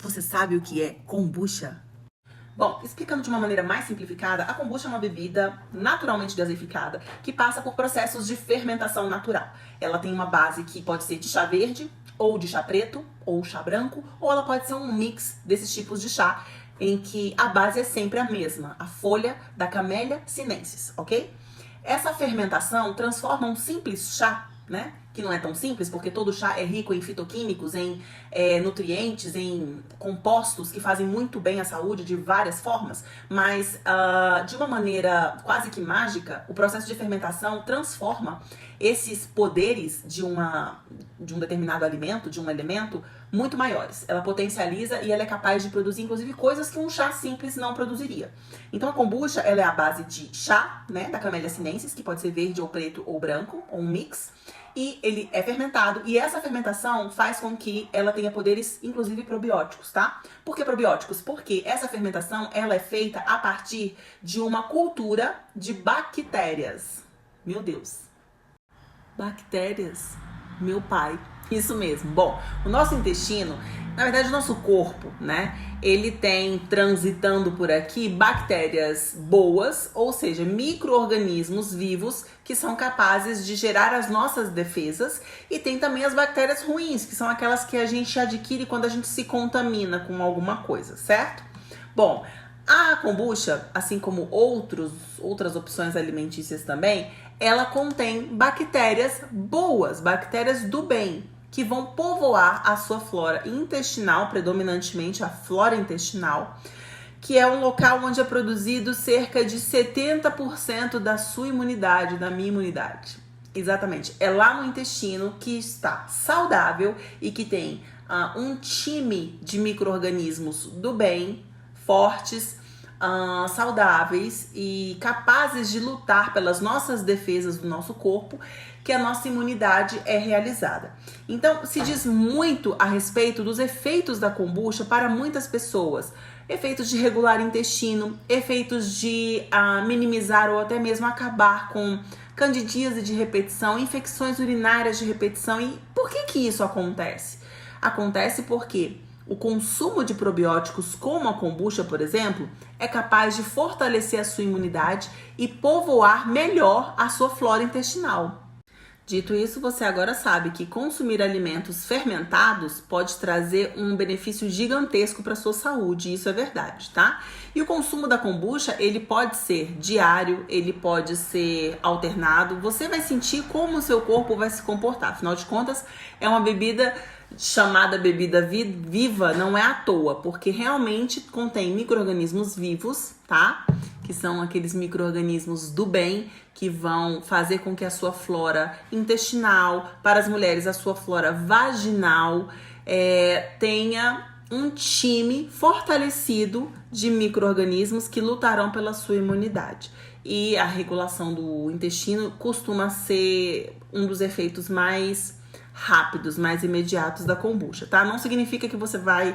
Você sabe o que é kombucha? Bom, explicando de uma maneira mais simplificada, a kombucha é uma bebida naturalmente gaseificada que passa por processos de fermentação natural. Ela tem uma base que pode ser de chá verde, ou de chá preto, ou chá branco, ou ela pode ser um mix desses tipos de chá em que a base é sempre a mesma, a folha da Camellia sinensis, ok? Essa fermentação transforma um simples chá, né? Que não é tão simples, porque todo chá é rico em fitoquímicos, em nutrientes, em compostos que fazem muito bem à saúde de várias formas, mas de uma maneira quase que mágica, o processo de fermentação transforma esses poderes de um determinado alimento, de um elemento, muito maiores. Ela potencializa e ela é capaz de produzir, inclusive, coisas que um chá simples não produziria. Então, a kombucha, ela é a base de chá, né, da Camellia sinensis, que pode ser verde ou preto ou branco, ou um mix, e ele é fermentado, e essa fermentação faz com que ela tenha poderes, inclusive, probióticos, tá? Por que probióticos? Porque essa fermentação, ela é feita a partir de uma cultura de bactérias. Meu Deus! Bactérias? Meu pai. Isso mesmo. Bom, o nosso intestino, na verdade o nosso corpo, né? Ele tem transitando por aqui bactérias boas, ou seja, micro-organismos vivos que são capazes de gerar as nossas defesas, e tem também as bactérias ruins, que são aquelas que a gente adquire quando a gente se contamina com alguma coisa, certo? Bom, a kombucha, assim como outras opções alimentícias também, ela contém bactérias boas, bactérias do bem, que vão povoar a sua flora intestinal, predominantemente a flora intestinal, que é um local onde é produzido cerca de 70% da sua imunidade, da minha imunidade. Exatamente, é lá no intestino que está saudável e que tem um time de micro-organismos do bem, fortes, saudáveis e capazes de lutar pelas nossas defesas do nosso corpo, que a nossa imunidade é realizada. Então, se diz muito a respeito dos efeitos da kombucha para muitas pessoas. Efeitos de regular intestino, efeitos de minimizar ou até mesmo acabar com candidíase de repetição, infecções urinárias de repetição. E por que isso acontece? Acontece porque o consumo de probióticos, como a kombucha, por exemplo, é capaz de fortalecer a sua imunidade e povoar melhor a sua flora intestinal. Dito isso, você agora sabe que consumir alimentos fermentados pode trazer um benefício gigantesco para a sua saúde, isso é verdade, tá? E o consumo da kombucha, ele pode ser diário, ele pode ser alternado, você vai sentir como o seu corpo vai se comportar. Afinal de contas, é uma bebida chamada bebida viva, não é à toa, porque realmente contém micro-organismos vivos, tá? Que são aqueles micro-organismos do bem que vão fazer com que a sua flora intestinal, para as mulheres a sua flora vaginal, tenha um time fortalecido de micro-organismos que lutarão pela sua imunidade. E a regulação do intestino costuma ser um dos efeitos mais rápidos, mais imediatos da kombucha, tá? Não significa que você vai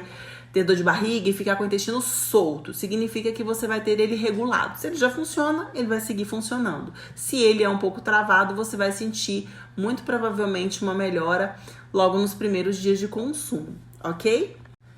ter dor de barriga e ficar com o intestino solto. Significa que você vai ter ele regulado. Se ele já funciona, ele vai seguir funcionando. Se ele é um pouco travado, você vai sentir muito provavelmente uma melhora logo nos primeiros dias de consumo, ok?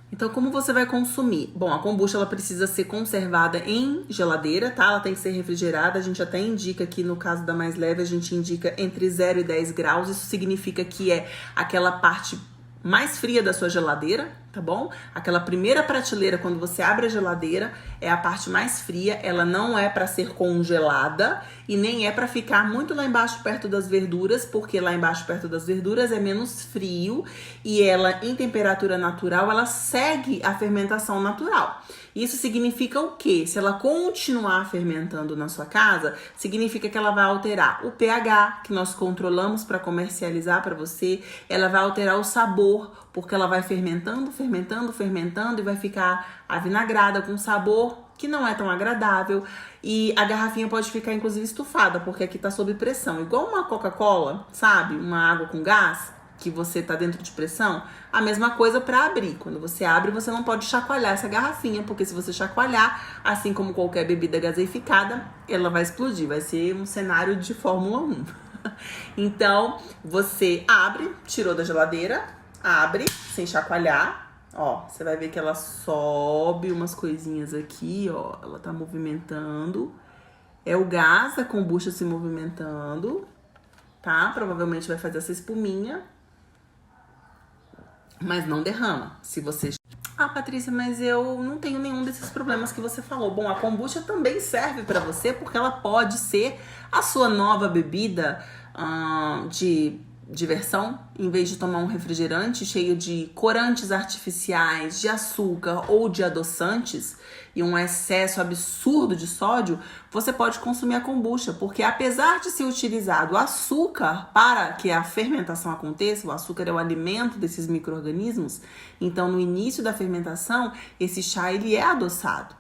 Então, como você vai consumir? Bom, a kombucha ela precisa ser conservada em geladeira, tá? Ela tem que ser refrigerada. A gente até indica aqui, no caso da mais leve, a gente indica entre 0 e 10 graus. Isso significa que é aquela parte mais fria da sua geladeira, tá bom? Aquela primeira prateleira, quando você abre a geladeira, é a parte mais fria. Ela não é para ser congelada e nem é para ficar muito lá embaixo perto das verduras, porque lá embaixo perto das verduras é menos frio e ela, em temperatura natural, ela segue a fermentação natural. Isso significa o quê? Se ela continuar fermentando na sua casa, significa que ela vai alterar o pH, que nós controlamos para comercializar para você. Ela vai alterar o sabor, porque ela vai fermentando e vai ficar avinagrada com sabor que não é tão agradável. E a garrafinha pode ficar, inclusive, estufada, porque aqui tá sob pressão. Igual uma Coca-Cola, sabe? Uma água com gás, que você tá dentro de pressão. A mesma coisa para abrir. Quando você abre, você não pode chacoalhar essa garrafinha, porque se você chacoalhar, assim como qualquer bebida gaseificada, ela vai explodir. Vai ser um cenário de Fórmula 1. Então, você abre, tirou da geladeira, abre sem chacoalhar, Ó, você vai ver que ela sobe umas coisinhas aqui, ó. Ela tá movimentando. É o gás da kombucha se movimentando, tá? Provavelmente vai fazer essa espuminha. Mas não derrama. Se você... Ah, Patrícia, mas eu não tenho nenhum desses problemas que você falou. Bom, a kombucha também serve pra você porque ela pode ser a sua nova bebida de diversão. Em vez de tomar um refrigerante cheio de corantes artificiais, de açúcar ou de adoçantes e um excesso absurdo de sódio, você pode consumir a kombucha, porque apesar de ser utilizado açúcar para que a fermentação aconteça, o açúcar é o alimento desses micro-organismos, então no início da fermentação, esse chá ele é adoçado.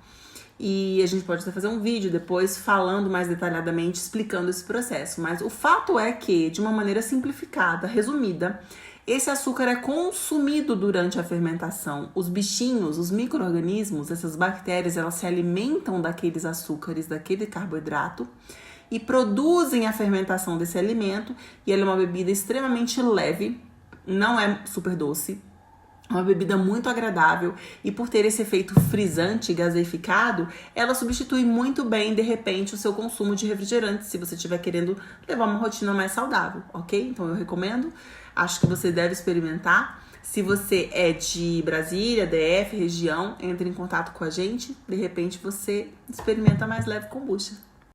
E a gente pode até fazer um vídeo depois falando mais detalhadamente, explicando esse processo. Mas o fato é que, de uma maneira simplificada, resumida, esse açúcar é consumido durante a fermentação. Os bichinhos, os micro-organismos, essas bactérias, elas se alimentam daqueles açúcares, daquele carboidrato e produzem a fermentação desse alimento. E ela é uma bebida extremamente leve, não é super doce. É uma bebida muito agradável e por ter esse efeito frisante, gaseificado, ela substitui muito bem, de repente, o seu consumo de refrigerante, se você estiver querendo levar uma rotina mais saudável, ok? Então eu recomendo, acho que você deve experimentar. Se você é de Brasília, DF, região, entre em contato com a gente, de repente você experimenta mais leve kombucha.